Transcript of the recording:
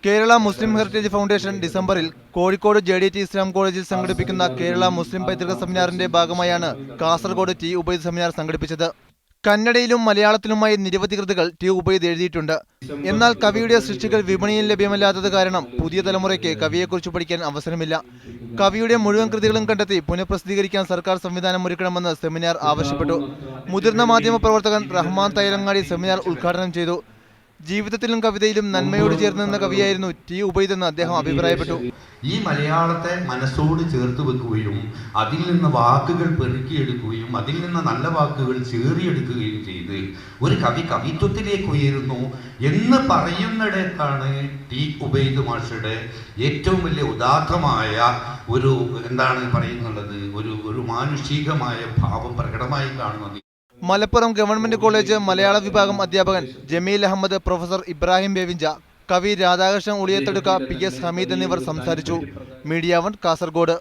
കേരള മുസ്ലിം heritage foundation ഡിസംബറിൽ Kozhikode JDT ഇസ്ലാം കോളേജിൽ സംഘടിപ്പിക്കുന്ന കേരള മുസ്ലിം പൈതൃക സെമിനാറിന്റെ ഭാഗമായാണ് കാസർഗോഡ് ടി ഉബൈദ് സെമിനാർ സംഘടിപ്പിച്ചത്. കന്നഡയിലും മലയാളത്തിലുമായി നിരവധി കൃതികൾ ടി ഉബൈദ് എഴുതിയിട്ടുണ്ട്. എന്നാൽ കവിയുടെ സൃഷ്ടികൾ വിപണിയിൽ ലഭ്യമല്ലാത്തത് കാരണം പുതിയ തലമുറയ്ക്ക് കവിയെക്കുറിച്ച് പഠിക്കാൻ അവസരമില്ല. കവിയുടെ മുഴുവൻ കൃതികളും കണ്ടെത്തി പുനഃപ്രസിദ്ധീകരിക്കാൻ സർക്കാർ സംവിധാനം ഒരുക്കണമെന്ന് സെമിനാർ ആവശ്യപ്പെട്ടു. മുതിർന്ന മാധ്യമ പ്രവർത്തകൻ റഹ്മാൻ തൈലങ്ങാടി സെമിനാർ ഉദ്ഘാടനം ചെയ്തു. ജീവിതത്തിലും കവിതയിലും നന്മയോട് ചേർന്ന് നിന്ന കവിയായിരുന്നു ടി ഉബൈദ് എന്ന് അദ്ദേഹം അഭിപ്രായപ്പെട്ടു. ഈ മലയാളത്തെ മനസ്സോട് ചേർത്ത് വെക്കുകയും അതിൽ നിന്ന് വാക്കുകൾ പെറുക്കിയെടുക്കുകയും അതിൽ നിന്ന് നല്ല വാക്കുകൾ ചേറിയെടുക്കുകയും ചെയ്ത് ഒരു കവി കവിത്വത്തിലേക്ക് ഉയരുന്നു എന്ന് പറയുന്നിടത്താണ് ടി ഉബൈദ് മാഷയുടെ ഏറ്റവും വലിയ ഉദാത്തമായ ഒരു എന്താണ് പറയുന്നുള്ളത് ഒരു മാനുഷികമായ ഭാവം പ്രകടമായി കാണുന്നത്. മലപ്പുറം ഗവൺമെന്റ് കോളേജ് മലയാള വിഭാഗം അധ്യാപകൻ ജമീൽ അഹമ്മദ്, പ്രൊഫസർ ഇബ്രാഹിം ബേവിഞ്ച, കവി രാധാകൃഷ്ണൻ ഉളിയത്തെടുക്ക, PS ഹമീദ് എന്നിവർ സംസാരിച്ചു. മീഡിയ 1 കാസർഗോഡ്.